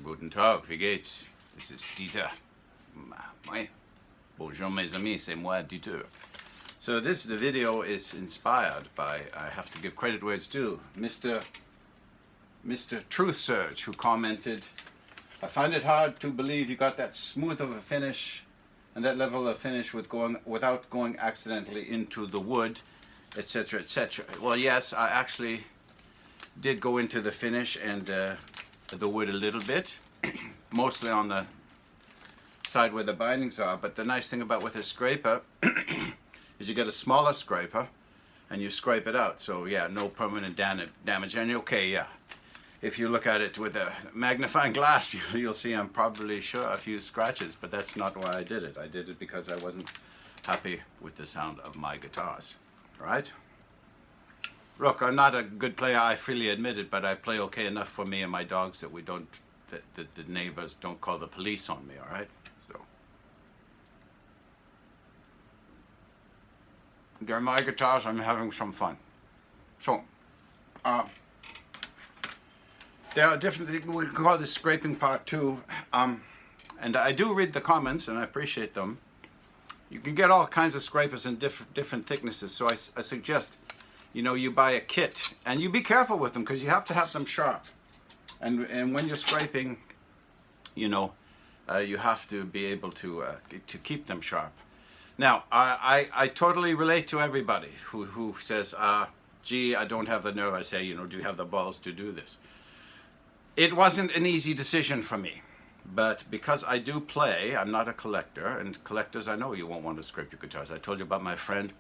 Guten Tag, wie geht's? This is Dieter. Ouais. Bonjour mes amis, c'est moi Dieter. So the video is inspired by, I have to give credit where it's due, Mr. Truth Surge, who commented, I find it hard to believe you got that smooth of a finish and that level of finish without going accidentally into the wood, etc., etc. Well, yes, I actually did go into the finish and the wood a little bit, mostly on the side where the bindings are. But the nice thing about with a scraper is you get a smaller scraper and you scrape it out. So yeah, no permanent damage. And okay, yeah, if you look at it with a magnifying glass, you'll see I'm probably sure a few scratches, but that's not why I did it. I did it because I wasn't happy with the sound of my guitars, right? Look, I'm not a good player, I freely admit it, but I play okay enough for me and my dogs that the neighbors don't call the police on me, all right? So, they're my guitars, I'm having some fun. So, there are different things, we can call this scraping part too, and I do read the comments and I appreciate them. You can get all kinds of scrapers in different thicknesses, so I suggest, you know, you buy a kit and you be careful with them because you have to have them sharp. And when you're scraping, you know, you have to be able to keep them sharp. Now, I totally relate to everybody who says, gee, I don't have the nerve. I say, you know, do you have the balls to do this? It wasn't an easy decision for me, but because I do play, I'm not a collector, and collectors, I know you won't want to scrape your guitars. I told you about my friend.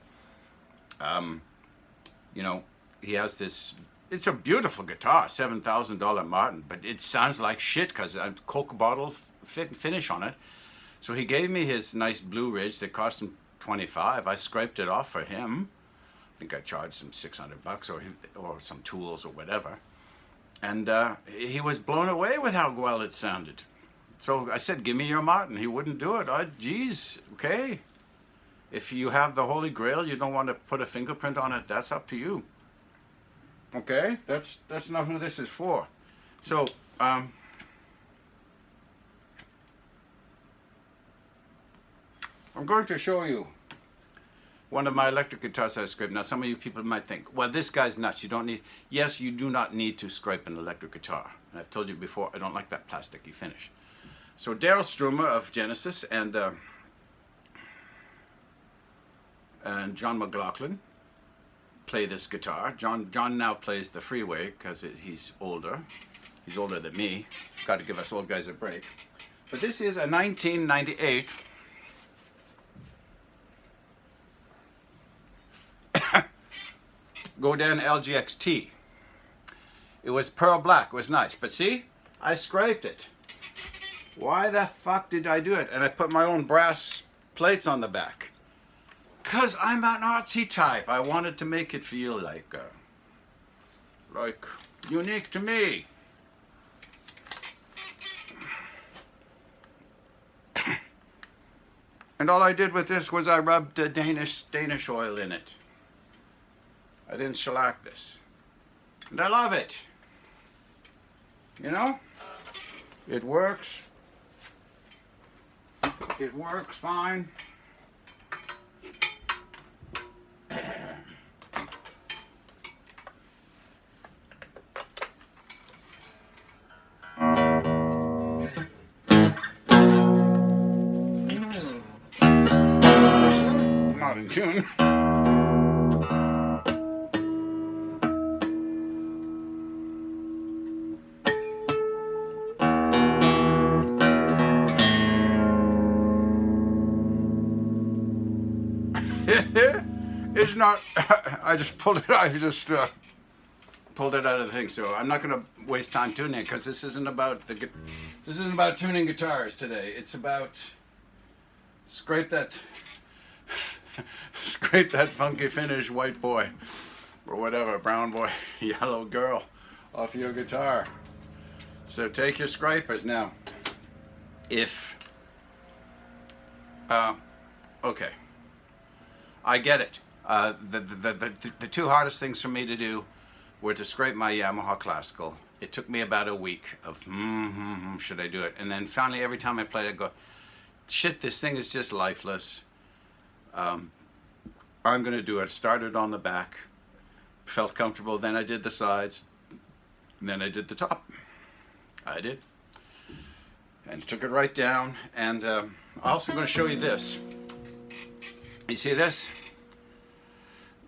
You know, he has this, it's a beautiful guitar, $7,000 Martin, but it sounds like shit because a Coke bottle finish on it. So he gave me his nice Blue Ridge that cost him $25. I scraped it off for him. I think I charged him $600 or some tools or whatever. And he was blown away with how well it sounded. So I said, give me your Martin. He wouldn't do it. Geez, okay. If you have the Holy Grail, you don't want to put a fingerprint on it, that's up to you. Okay? That's not who this is for. So, I'm going to show you one of my electric guitars that I scraped. Now, some of you people might think, well, this guy's nuts. You don't need, yes, you do not need to scrape an electric guitar. And I've told you before, I don't like that plasticky finish. So Daryl Strumer of Genesis and John McLaughlin play this guitar. John now plays the Freeway because he's older. He's older than me. Got to give us old guys a break. But this is a 1998 Godin LGXT. It was pearl black. It was nice. But see, I scraped it. Why the fuck did I do it? And I put my own brass plates on the back. Because I'm an artsy type. I wanted to make it feel like unique to me. And all I did with this was I rubbed Danish oil in it. I didn't shellac this. And I love it. You know? It works. It works fine. Not in tune. It's not. I just pulled it. Pulled it out of the thing. So I'm not going to waste time tuning it because this isn't about tuning guitars today. It's about scrape that funky finish, white boy, or whatever, brown boy, yellow girl, off your guitar. So take your scrapers now. Okay. I get it. The two hardest things for me to do were to scrape my Yamaha Classical it took me about a week of, should I do it? And then finally, every time I played, I go, shit, this thing is just lifeless. I'm going to do it. Started on the back, felt comfortable. Then I did the sides, and then I did the top. I did. And took it right down. And I'm also going to show you this. You see this?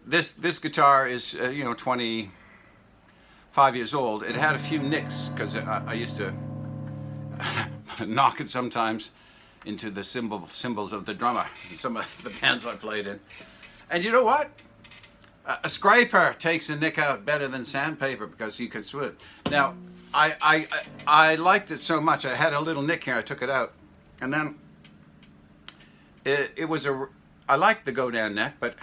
This guitar is, 25 years old. It had a few nicks because I used to knock it sometimes into the cymbals of the drummer in some of the bands I played in. And you know what? A scraper takes a nick out better than sandpaper because you can smooth it. Now, I liked it so much. I had a little nick here. I took it out, and then it was I liked the go down neck, but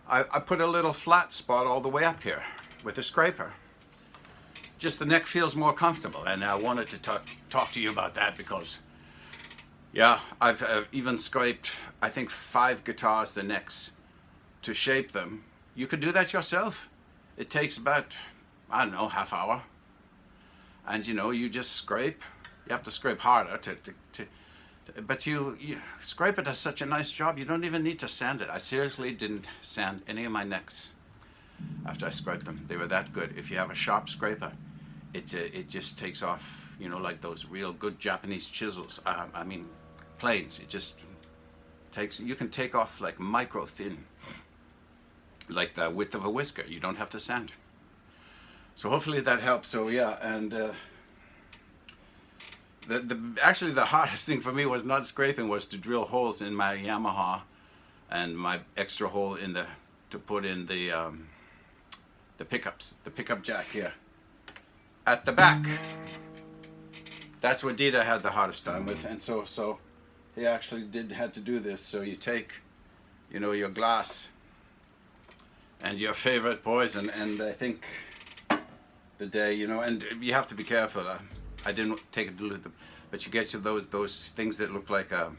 I put a little flat spot all the way up here with a scraper. Just the neck feels more comfortable, and I wanted to talk to you about that because, yeah, I've even scraped, I think, 5 guitars the necks to shape them. You could do that yourself. It takes about, I don't know, half hour. And you just scrape. You have to scrape harder but you scrape it does such a nice job. You don't even need to sand it. I seriously didn't sand any of my necks after I scraped them. They were that good. If you have a sharp scraper, it just takes off, like those real good Japanese chisels. I mean, planes. It just takes. You can take off like micro thin, like the width of a whisker. You don't have to sand. So hopefully that helps. So yeah, and actually the hardest thing for me was not scraping, was to drill holes in my Yamaha, and my extra hole to put in the pickups, the pickup jack here at the back. That's what Dita had the hardest time with, and so he actually had to do this. So you take, your glass and your favorite poison, and I think the day, and you have to be careful. I didn't take it to Luthier, but you get those things that look like a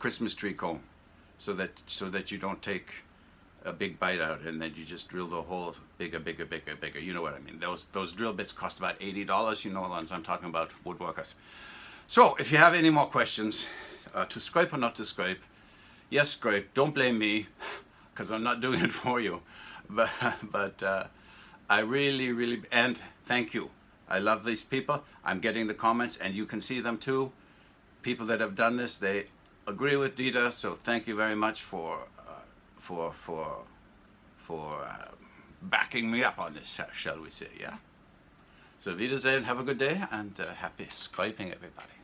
Christmas tree cone, so that you don't take a big bite out, and then you just drill the holes bigger. You know what I mean? Those drill bits cost about $80. You know the ones I'm talking about, woodworkers. So if you have any more questions, to scrape or not to scrape, yes, scrape. Don't blame me, because I'm not doing it for you. But I really, and thank you. I love these people. I'm getting the comments, and you can see them too. People that have done this, they agree with Dita. So thank you very much for backing me up on this, shall we say? Yeah. So Wiedersehen. Have a good day, and happy scraping, everybody.